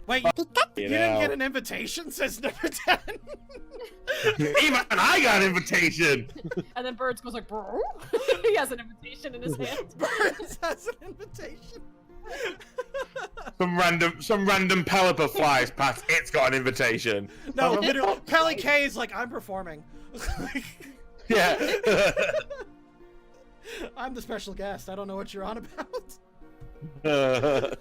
Wait, you didn't get an invitation, says number 10. Even I got an invitation. And then Birds goes like, bro. He has an invitation in his hand. Birds has an invitation. Some random Pelipper flies past. It's got an invitation. No, literally, Pelly K is like, I'm performing. Yeah. I'm the special guest. I don't know what you're on about. This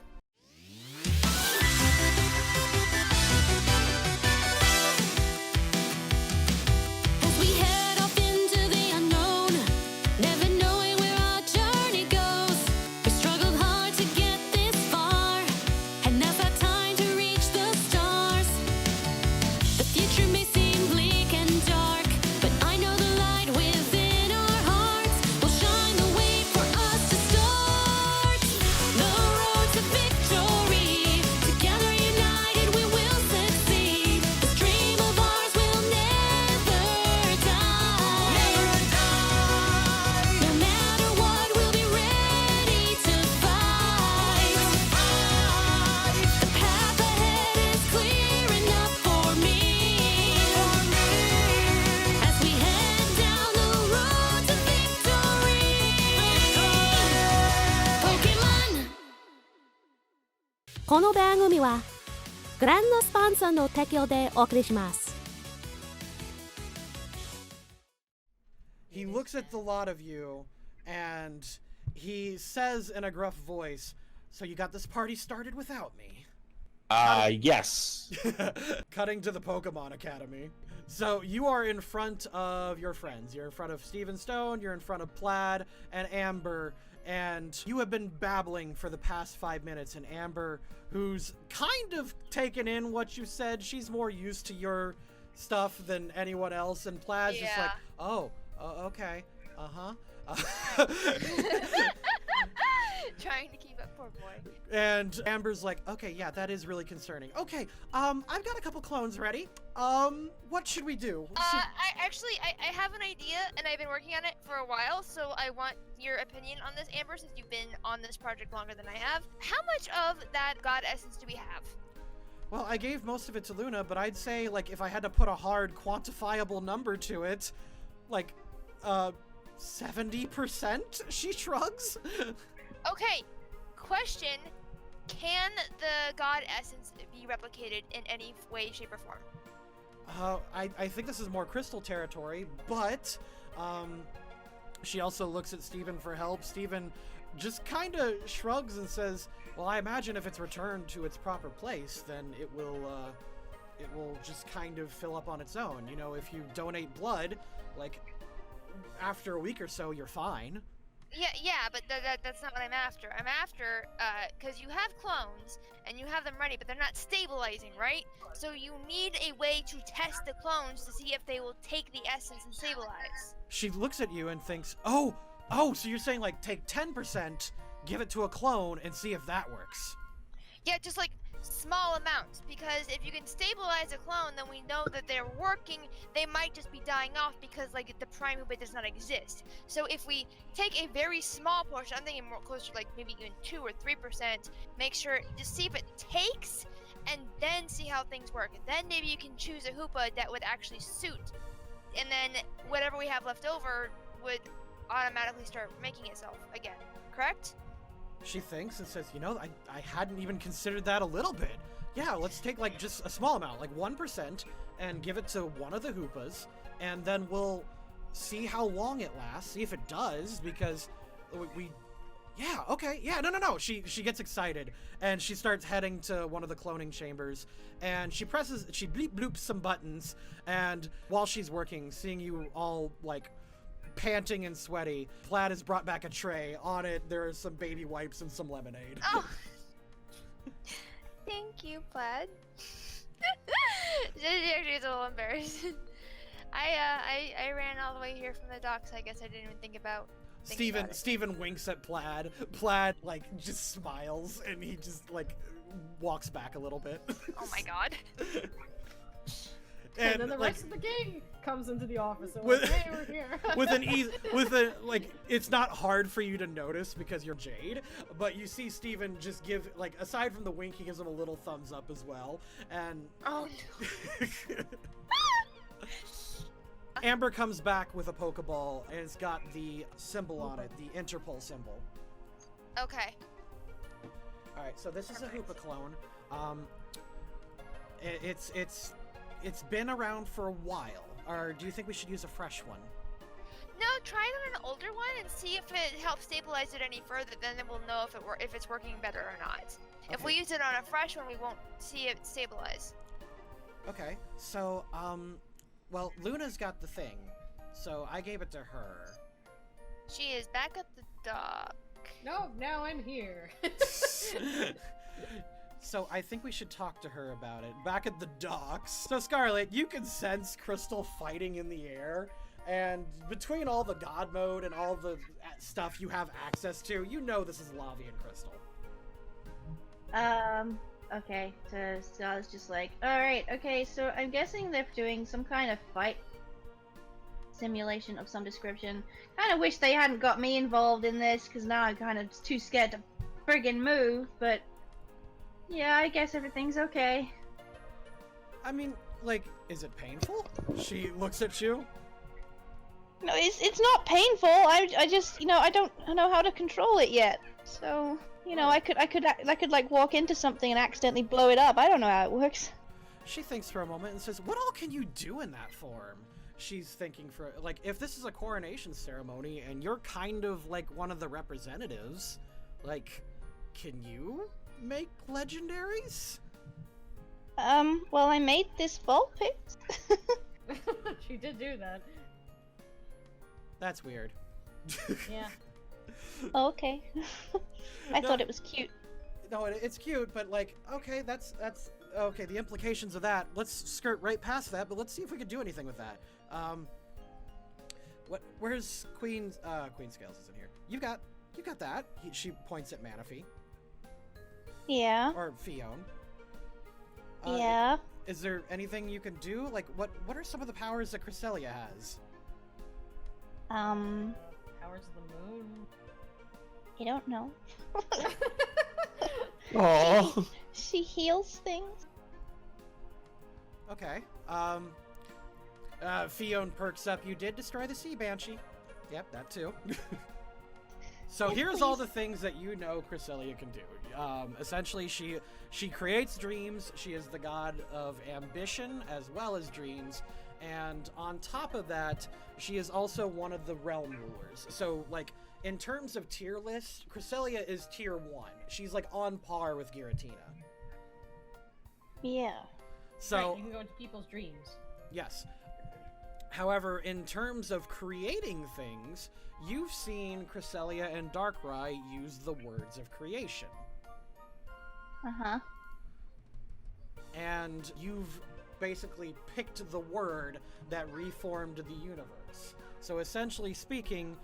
この番組はグランドスポンサーの提供でお送りします。 He looks at the lot of you and he says in a gruff voice, "So you got this party started without me?" Yes. Cutting to the Pokemon Academy. So you are in front of your friends. You're in front of Steven Stone, you're in front of Plaid and Amber, and you have been babbling for the past 5 minutes, and Amber, who's kind of taken in what you said, she's more used to your stuff than anyone else, and Plaid's just like, oh, okay, Trying to keep up, poor boy. And Amber's like, okay, yeah, that is really concerning. Okay, I've got a couple clones ready. What should we do? I have an idea, and I've been working on it for a while, so I want your opinion on this, Amber, since you've been on this project longer than I have. How much of that god essence do we have? Well, I gave most of it to Luna, but I'd say, like, if I had to put a hard, quantifiable number to it, like, 70%? She shrugs. Okay, question. Can the god essence be replicated in any way, shape, or form? I think this is more crystal territory, but, she also looks at Steven for help. Steven just kind of shrugs and says, well, I imagine if it's returned to its proper place, then it will just kind of fill up on its own. You know, if you donate blood, like, after a week or so, you're fine. Yeah, but that's not what I'm after. I'm after, because you have clones, and you have them ready, but they're not stabilizing, right? So you need a way to test the clones to see if they will take the essence and stabilize. She looks at you and thinks, oh, so you're saying, like, take 10%, give it to a clone, and see if that works. Yeah, just, like, small amounts, because if you can stabilize a clone, then we know that they're working. They might just be dying off because, like, the prime Hoopa does not exist. So if we take a very small portion, I'm thinking more closer to, like, maybe even 2 or 3%, make sure, just see if it takes, and then see how things work. And then maybe you can choose a Hoopa that would actually suit, and then whatever we have left over would automatically start making itself again, correct? She thinks and says, you know, I hadn't even considered that a little bit. Yeah, let's take, like, just a small amount, like 1%, and give it to one of the Hoopas, and then we'll see how long it lasts, see if it does, because yeah, okay, yeah, no. She gets excited, and she starts heading to one of the cloning chambers, and she bleep bloops some buttons, and while she's working, seeing you all, like, panting and sweaty, Plaid has brought back a tray. On it, there are some baby wipes and some lemonade. Oh, thank you, Plaid. She's a little embarrassed. I ran all the way here from the docks. I guess I didn't even think about. Steven winks at Plaid. Plaid, like, just smiles, and he just, like, walks back a little bit. Oh my god. And then the like, rest of the gang comes into the office and With- like, hey, we're here. it's not hard for you to notice because you're Jade, but you see Steven just give, like, aside from the wink, he gives him a little thumbs up as well, and Oh no. Amber comes back with a Pokeball, and it's got the symbol on it, the Interpol symbol. Okay. Alright, so this is a Perfect. Hoopa clone. It's been around for a while, or do you think we should use a fresh one? No, try it on an older one and see if it helps stabilize it any further. Then we'll know if it's working better or not. If Okay. we use it on a fresh one, we won't see it stabilize. Okay, so, well, Luna's got the thing, so I gave it to her. She is back at the dock. No, now I'm here. So I think we should talk to her about it. Back at the docks. So Scarlett, you can sense Crystal fighting in the air, and between all the God mode and all the stuff you have access to, you know this is Lavi and Crystal. Okay, so Scarlett's just like, alright, okay, so I'm guessing they're doing some kind of fight simulation of some description. Kinda wish they hadn't got me involved in this, because now I'm kind of too scared to friggin' move, but yeah, I guess everything's okay. I mean, like, is it painful? She looks at you. No, it's not painful. I just, I don't know how to control it yet. So, I could like walk into something and accidentally blow it up. I don't know how it works. She thinks for a moment and says, what all can you do in that form? She's thinking for, like, if this is a coronation ceremony and you're kind of like one of the representatives, like, can you make legendaries? Well, I made this ball pit. She did do that. That's weird. Yeah. Okay. I No. thought it was cute. No, it's cute, but like, okay, that's okay. The implications of that. Let's skirt right past that, but let's see if we can do anything with that. Where's Queen Scales is in here. You got that. She points at Manaphy Yeah. or Fion. Yeah. Is there anything you can do? Like, what are some of the powers that Cresselia has? Powers of the moon. I don't know. Oh. She heals things. Okay. Fion perks up. You did destroy the Sea Banshee. Yep, that too. So Yes, here's all please. the things that you know Cresselia can do. Essentially, she creates dreams. She is the god of ambition as well as dreams. And on top of that, she is also one of the realm rulers. So, like, in terms of tier list, Cresselia is tier 1. She's, like, on par with Giratina. Yeah. So, Right, you can go into people's dreams. yes. However, in terms of creating things, you've seen Cresselia and Darkrai use the words of creation. Uh-huh. And you've basically picked the word that reformed the universe. So essentially speaking,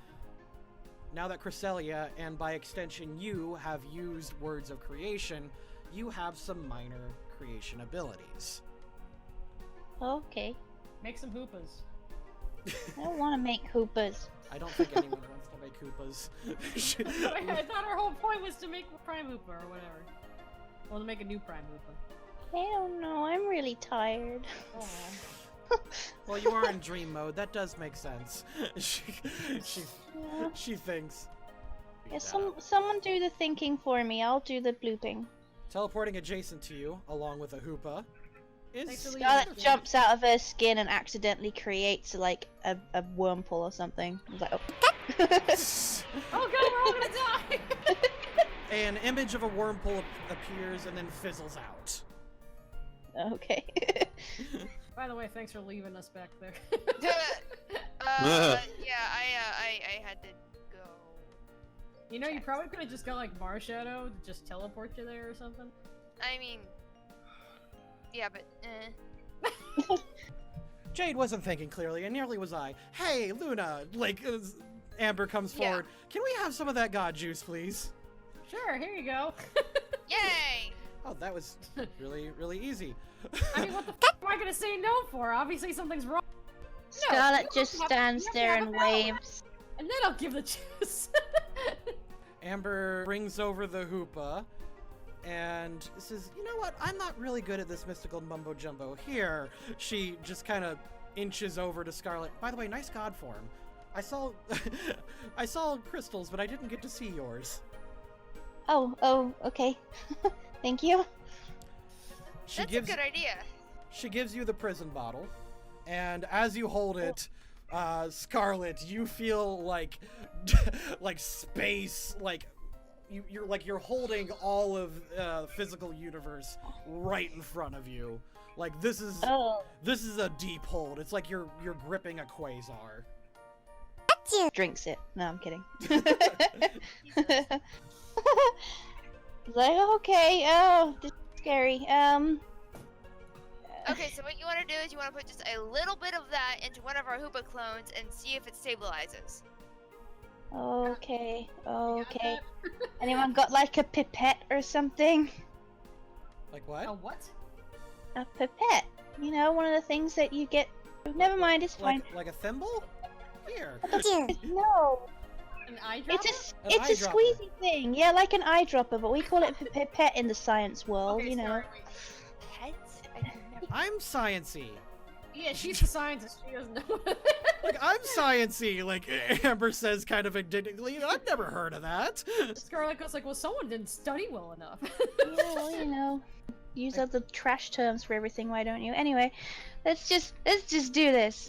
now that Cresselia, and by extension you, have used words of creation, you have some minor creation abilities. Okay. Make some hoopas. I don't want to make Hoopas. I don't think anyone wants to make Koopas. I thought our whole point was to make Prime Hoopa or whatever. Well, to make a new Prime Hoopa. I don't know. I'm really tired. Oh. Well, you are in dream mode. That does make sense. She Yeah. thinks. Yeah, someone do the thinking for me. I'll do the blooping. Teleporting adjacent to you, along with a Hoopa, Thanks is for leaving. Scarlett jumps out of her skin and accidentally creates like a wormhole or something. I was like, oh. Oh god, we're all gonna die! an image of a wormhole appears and then fizzles out. Okay. By the way, thanks for leaving us back there. Yeah, I had to go. You know, you probably could have just got like Marshadow to just teleport you there or something. I mean, yeah, but Jade wasn't thinking clearly, and nearly was I. Hey, Luna! Like, Amber comes Yeah. forward. Can we have some of that god juice, please? Sure, here you go. yay! Oh, that was really, really easy. I mean, what the f am I gonna say no for? Obviously something's wrong. Scarlett you just have- stands you have there to and have a bell. waves. And then I'll give the juice. Amber brings over the Hoopa and says, you know what? I'm not really good at this mystical mumbo jumbo. Here, she just kind of inches over to Scarlett. By the way, nice god form. I saw, I saw crystals, but I didn't get to see yours. Oh, okay. Thank you. That's a good idea. She gives you the prison bottle, and as you hold it, Scarlett, you feel like, like space, like you're holding all of physical universe right in front of you. Like this is a deep hold. It's like you're gripping a quasar. Drinks it. No, I'm kidding. He's like, okay, oh, this is scary. Okay, so what you want to do is you want to put just a little bit of that into one of our Hoopa clones and see if it stabilizes. Okay. Anyone got like a pipette or something? Like what? A what? A pipette. You know, one of the things that you get. Never mind, it's fine. Like a thimble? Here. No. An eye dropper? It's An a eyedropper. squeezy thing. Yeah, like an eyedropper, but we call it pipette in the science world, Okay, you know. sorry, wait. Pets? I never... I'm sciencey. Yeah, she's a scientist. She doesn't know. Like I'm sciencey. Like Amber says, kind of indignantly. I've never heard of that. Scarlett goes like, well, someone didn't study well enough. Yeah, well, you know, use all the trash terms for everything. Why don't you? Anyway, let's just do this.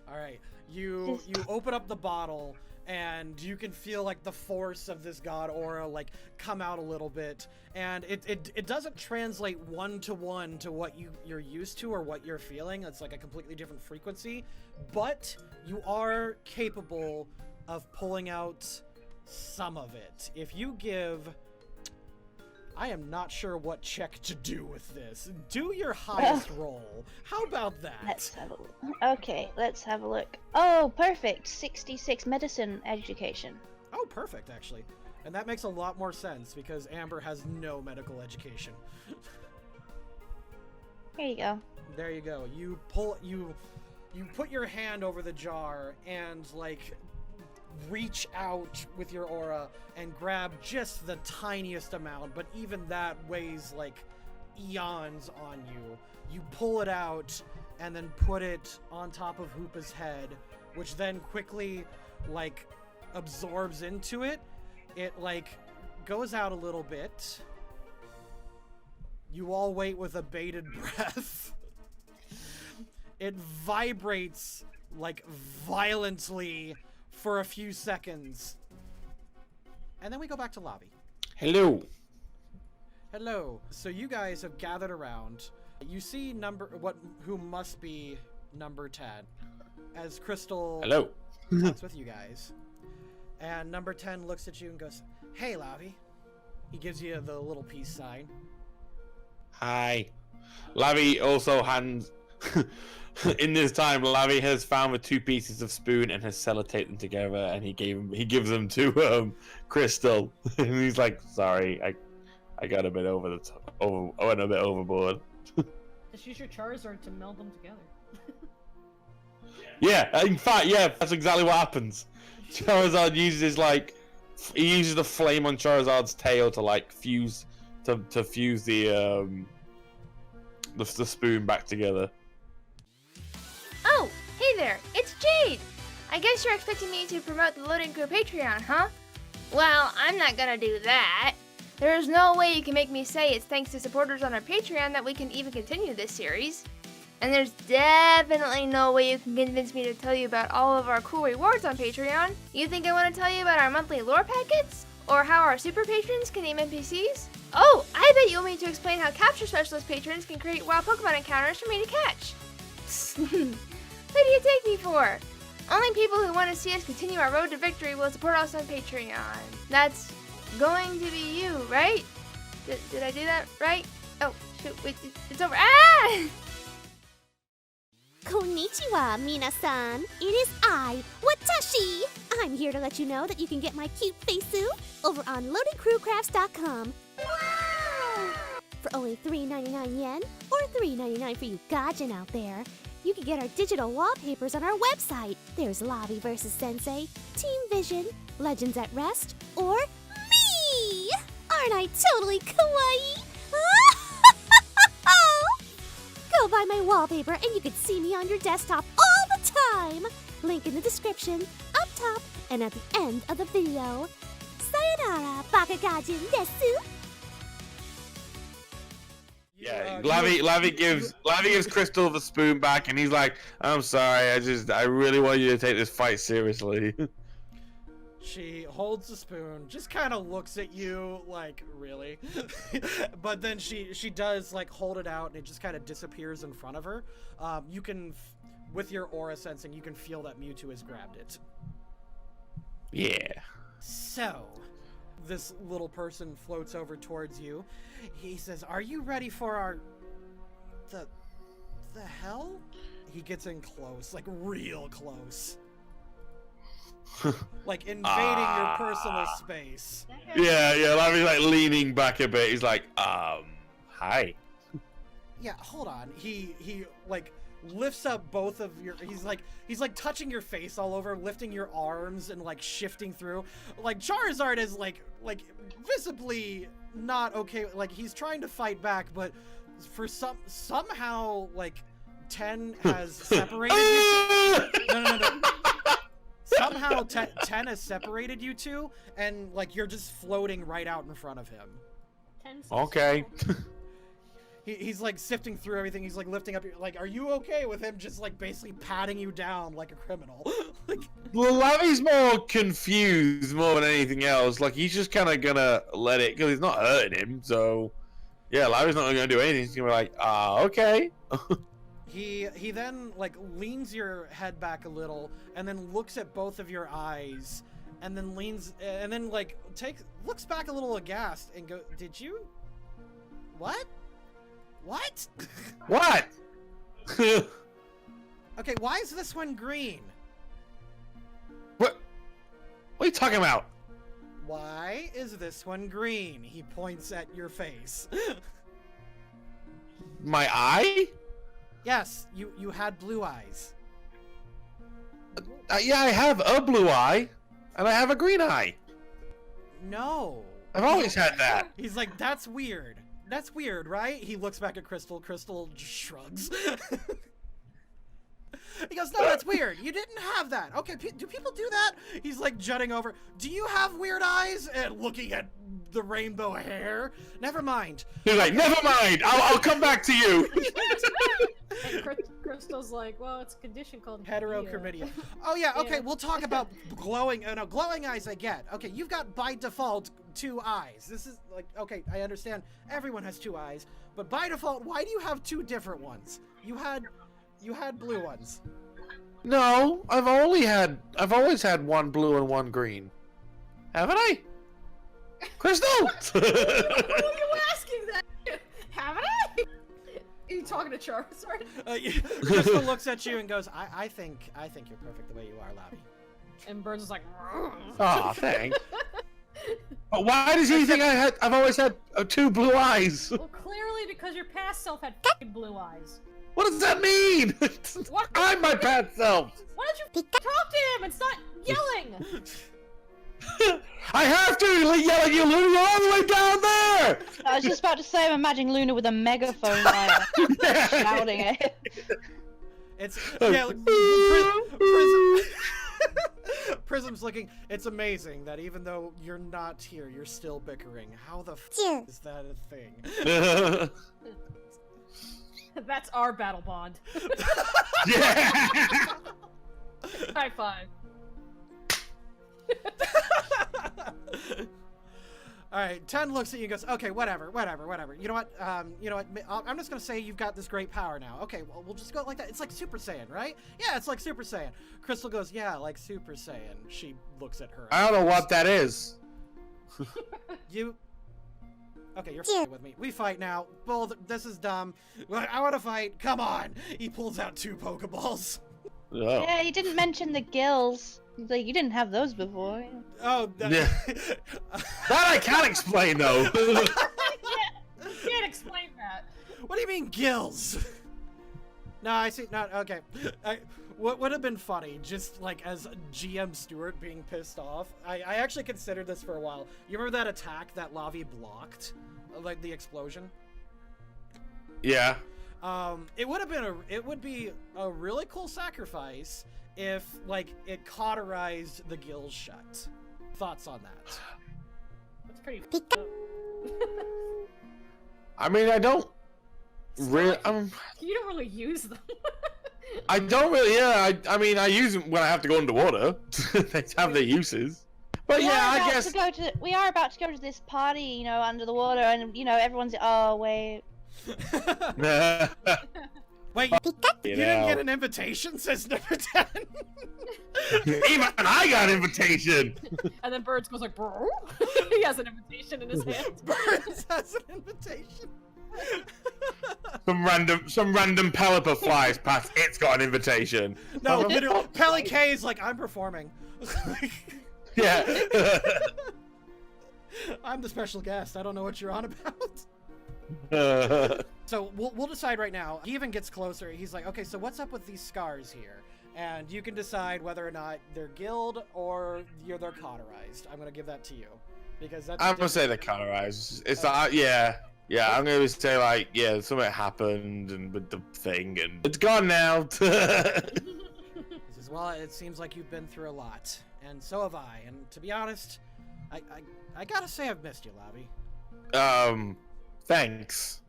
All right, you open up the bottle, and you can feel like the force of this god aura like come out a little bit, and it doesn't translate one-to-one to what you're used to or what you're feeling. It's like a completely different frequency, but you are capable of pulling out some of it. If you give... I am not sure what check to do with this. Do your highest roll. How about that? Let's have a look. Okay, let's have a look. Oh, perfect. 66 medicine education. Oh, perfect, actually. And that makes a lot more sense because Amber has no medical education. Here you go. There you go. You put your hand over the jar and like reach out with your aura and grab just the tiniest amount, but even that weighs like eons on you. You pull it out and then put it on top of Hoopa's head, which then quickly like absorbs into it. It like goes out a little bit. You all wait with a bated breath. It vibrates like violently for a few seconds. And then we go back to lobby. Hello. Hello. So you guys have gathered around. You see who must be number 10 as Crystal Hello. talks with you guys. And number 10 looks at you and goes, "Hey, Lavi." He gives you the little peace sign. Hi. Lavi also hands... In this time, Lavi has found the 2 pieces of spoon and has sellotaped them together, and he gives them to Crystal. And he's like, "Sorry, I got a bit over the top. I went a bit overboard." Just use your Charizard to meld them together. Yeah, in fact, yeah, that's exactly what happens. Charizard uses he uses the flame on Charizard's tail to like fuse to fuse the spoon back together. Oh, hey there, it's Jade! I guess you're expecting me to promote the Loading Crew Patreon, huh? Well, I'm not gonna do that. There's no way you can make me say it's thanks to supporters on our Patreon that we can even continue this series. And there's definitely no way you can convince me to tell you about all of our cool rewards on Patreon. You think I want to tell you about our monthly lore packets? Or how our super patrons can name NPCs? Oh, I bet you want me to explain how capture specialist patrons can create wild Pokemon encounters for me to catch. Who do you take me for? Only people who want to see us continue our road to victory will support us on Patreon. That's going to be you, right? Did I do that right? Oh, shoot, wait, it's over. Ah! Konnichiwa, minasan. It is I, Watashi. I'm here to let you know that you can get my cute face suit over on loadingcrewcrafts.com. Wow! For For only 3.99 yen, or 3.99 for you gajin out there, you can get our digital wallpapers on our website. There's Lobby vs. Sensei, Team Vision, Legends at Rest, or me! Aren't I totally kawaii? Go buy my wallpaper and you can see me on your desktop all the time! Link in the description, up top, and at the end of the video. Sayonara, Bakagajin desu! Yeah, Lavi gives Crystal the spoon back, and he's like, "I'm sorry, I really want you to take this fight seriously." She holds the spoon, just kind of looks at you like, really? But then she does like hold it out, and it just kind of disappears in front of her. You can, with your aura sensing, you can feel that Mewtwo has grabbed it. Yeah. So, this little person floats over towards you. He says, "Are you ready for our... the hell?" He gets in close, like real close. Like invading your personal space. Yeah, Lavi's like leaning back a bit. He's like, hi. Yeah, hold on. He like lifts up both of your... He's like touching your face all over, lifting your arms and like shifting through. Like Charizard is like visibly not okay. Like he's trying to fight back, but for somehow like 10 has separated you. No. Somehow 10 has separated you two, and like you're just floating right out in front of him. 10 Okay. He's like sifting through everything. He's like lifting up your... Like, are you okay with him just like basically patting you down like a criminal? Like... Well, Lavi's more confused more than anything else. Like, he's just kind of gonna let it, because he's not hurting him, so... Yeah, Lavi's not gonna do anything. He's gonna be like, okay. He then like leans your head back a little, and then looks at both of your eyes, and then leans... And then like looks back a little aghast and go, "Did you... What? What?" What? Okay, why is this one green? What are you talking about? Why is this one green? He points at your face. My eye? Yes, you had blue eyes. Yeah, I have a blue eye, and I have a green eye. No. I've always had that. He's like, "That's weird. That's weird, right?" He looks back at Crystal. Crystal just shrugs. He goes, "No, that's weird. You didn't have that. Okay, do people do that?" He's like jutting over. "Do you have weird eyes?" And looking at the rainbow hair. "Never mind." He's like, "Never mind. I'll come back to you." And Crystal's like, "Well, it's a condition called Heterochromatia. Oh yeah, okay, we'll talk about glowing. No, glowing eyes I get. Okay, you've got by default 2 eyes. This is like, okay, I understand everyone has 2 eyes, but by default, why do you have 2 different ones? You had blue ones. No, I've always had one blue and one green. Haven't I? Crystal! Who are you asking that? Haven't I? Are you talking to Charizard? Crystal looks at you and goes, I think you're perfect the way you are, Lavi." And Burns is like, Aw, thanks. But why does he think I've always had 2 blue eyes? "Well, clearly because your past self had fucking blue eyes." What does that mean? What? I'm my past self. Why don't you talk to him and stop yelling? I have to yell at you, Luna. You're all the way down there. I was just about to say, I'm imagining Luna with a megaphone like, shouting it. It's Prism's looking. It's amazing that even though you're not here, you're still bickering. How the f is that a thing? That's our battle bond. Yeah. High five. All right, 10 looks at you and goes, "Okay, whatever. You know what? I'm just gonna say you've got this great power now. Okay, well, we'll just go like that. It's like Super Saiyan, right? Yeah, it's like Super Saiyan." Crystal goes, "Yeah, like Super Saiyan." She looks at her. I don't know what that is. Okay, you're f***ing with me. We fight now. Well, this is dumb. I want to fight. Come on. He pulls out 2 Pokeballs. Oh. Yeah, you didn't mention the gills. Like, you didn't have those before. Oh, yeah. That I can't explain though. Can't explain What do you mean gills? No, I see. Not okay. What would have been funny, just like as GM Stuart being pissed off. I actually considered this for a while. You remember that attack that Lavi blocked, like the explosion? Yeah. It would be a really cool sacrifice if like it cauterized the gills shut. Thoughts on that? That's pretty. I mean, I don't really. You don't really use them. I don't really. Yeah. I mean, I use them when I have to go underwater. They have their uses. But yeah, I guess. We are about to go to this party, you know, under the water, and you know, everyone's. Oh wait. Wait, you didn't get an invitation, says number 10. Even I got an invitation. And then Birds goes like, bro. He has an invitation in his hand. Birds has an invitation. Some random Pelipper flies past. It's got an invitation. No, literally, Pelly K is like, I'm performing. Yeah. I'm the special guest. I don't know what you're on about. So we'll decide right now. He even gets closer. He's like, okay, so what's up with these scars here? And you can decide whether or not they're gilled or they're cauterized. I'm gonna give that to you because that's. I'm gonna say they're cauterized. It's like, yeah. I'm gonna say like, yeah, something happened and with the thing, and it's gone now. He says, well, it seems like you've been through a lot, and so have I. And to be honest, I gotta say I've missed you, Lavi. Thanks.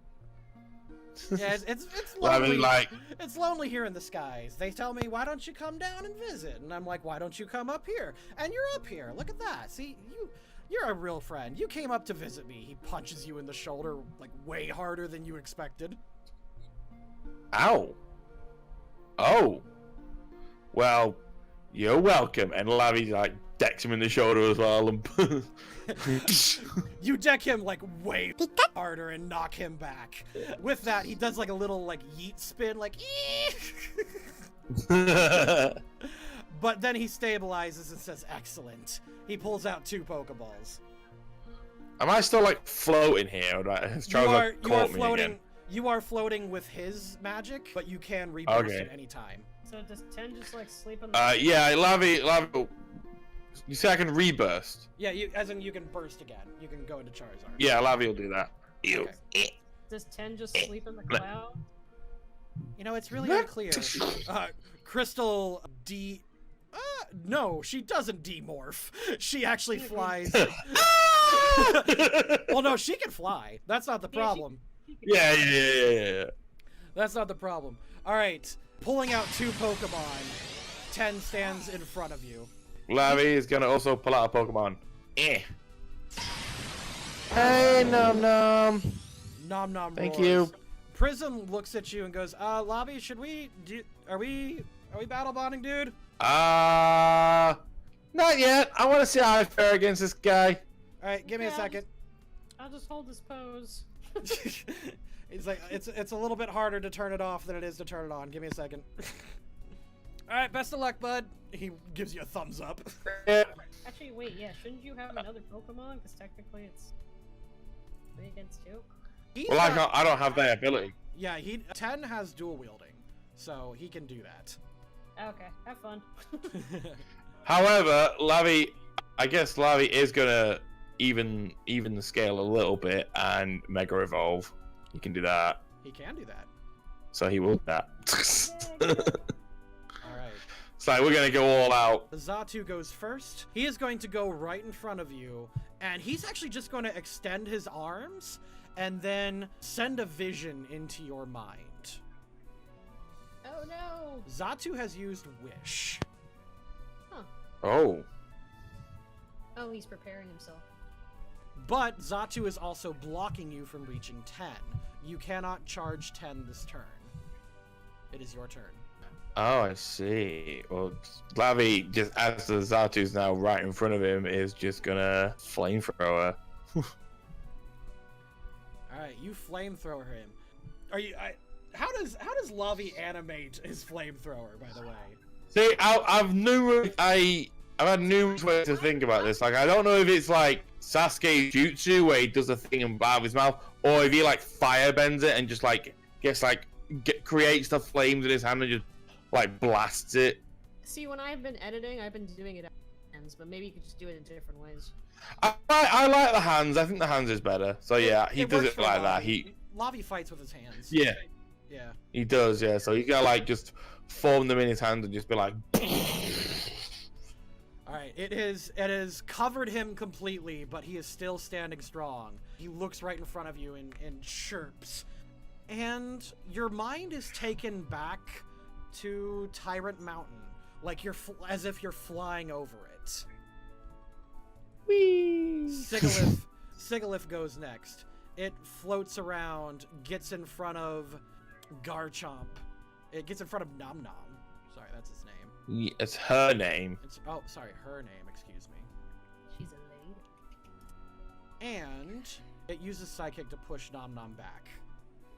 Yeah, it's lonely. I mean, like, it's lonely here in the skies. They tell me, why don't you come down and visit? And I'm like, why don't you come up here? And you're up here. Look at that. See, you're a real friend. You came up to visit me. He punches you in the shoulder, like, way harder than you expected. Ow. Oh. Well, you're welcome. And Lavi, like, decks him in the shoulder as well. And you deck him, like, way harder and knock him back. With that, he does, like, a little, like, yeet spin, like, But then he stabilizes and says, excellent. He pulls out 2 Pokeballs. Am I still, like, floating here? Or has Charizard caught me again? You are floating with his magic, but you can reburst at any time. So does 10 just, like, sleep in the... Yeah, Lavi... You say I can reburst? Yeah, as in you can burst again. You can go into Charizard. Yeah, Lavi will do that. Ew. Okay. Does 10 just sleep in the cloud? You know, it's really unclear. Crystal D... no, she doesn't demorph. She actually flies. Well, no, she can fly. That's not the problem. Yeah. That's not the problem. All right, pulling out 2 Pokemon. 10 stands in front of you. Lavi is gonna also pull out a Pokemon. Hey, Nom Nom. Nom Nom. Thank roars. you. Prism looks at you and goes, Lavi, should we are we battle bonding, dude? Not yet. I want to see how I fare against this guy. All right, give me a second. I'll just hold this pose. He's like, it's a little bit harder to turn it off than it is to turn it on. Give me a second. All right, best of luck, bud. He gives you a thumbs up. Actually, wait, yeah, shouldn't you have another Pokemon? Because technically it's 3 against 2. Well, I don't have that ability. Yeah, 10 has dual wielding, so he can do that. Okay, have fun. However, I guess Lavi is gonna even the scale a little bit and Mega Evolve. He can do that. He can do that. So he will do that. Alright. So we're gonna go all out. Xatu goes first. He is going to go right in front of you, and he's actually just going to extend his arms and then send a vision into your mind. Oh no! Xatu has used Wish. Huh. Oh. Oh, he's preparing himself. But Xatu is also blocking you from reaching 10. You cannot charge 10 this turn. It is your turn. Oh, I see. Well, Lavi, just as the Xatu's now right in front of him, is just gonna flamethrower. Alright, you flamethrower him. How does Lavi animate his flamethrower, by the way? See, I I've had numerous ways to think about this. Like, I don't know if it's like Sasuke's jutsu where he does a thing out of his mouth, or if he like fire bends it and just like gets like creates the flames in his hand and just like blasts it. See, when I've been editing, I've been doing it at hands, but maybe you could just do it in different ways. I like the hands. I think the hands is better. So yeah, he does works it for like that. Lavi. Lavi fights with his hands. Yeah, Yeah. he does. Yeah, so he's gonna like just form them in his hands and just be like. All right, it has covered him completely, but he is still standing strong. He looks right in front of you and chirps. And your mind is taken back to Tyrant Mountain, like as if you're flying over it. Whee! Sigalith goes next. It floats around, gets in front of Garchomp. It gets in front of Nom Nom. Sorry, that's his name. Yeah, it's her name. Oh, sorry, her name, excuse me. She's a lady. And it uses Psychic to push Nom Nom back.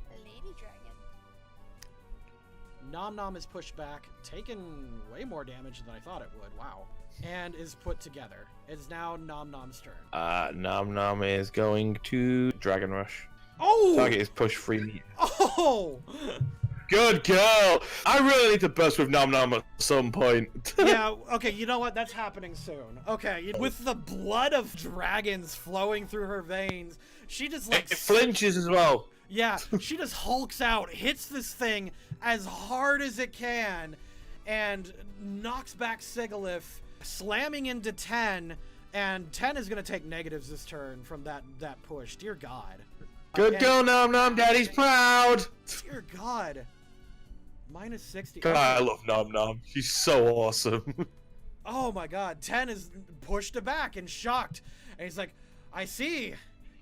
The lady dragon. Nom Nom is pushed back, taken way more damage than I thought it would. Wow. And is put together. It's now Nom Nom's turn. Nom Nom is going to Dragon Rush. Oh! Target is push 3 meters. Oh! Good girl! I really need to burst with Nom Nom at some point. Yeah, okay, you know what? That's happening soon. Okay, with the blood of dragons flowing through her veins, she just like... It flinches as well. Yeah, she just hulks out, hits this thing as hard as it can, and knocks back Sigalith, slamming into 10, and 10 is going to take negatives this turn from that push. Dear God. Good girl, Nom Nom. Daddy's proud. Dear God. Minus 60. God, I love Nom Nom. She's so awesome. Oh my God. 10 is pushed aback and shocked. And he's like, I see.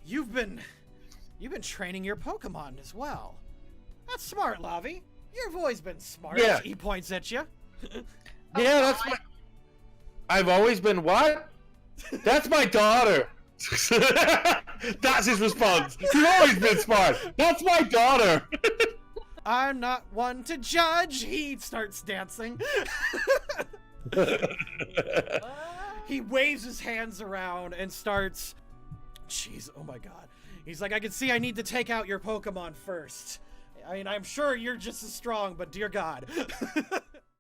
You've been training your Pokemon as well. That's smart, Lavi. You've always been smart. Yeah. He points at you. Yeah, that's my... I've always been what? That's my daughter. That's his response. You've always been smart. That's my daughter. I'm not one to judge. He starts dancing. He waves his hands around and starts... Jeez, oh my God. He's like, I can see I need to take out your Pokemon first. I mean, I'm sure you're just as strong, but dear God.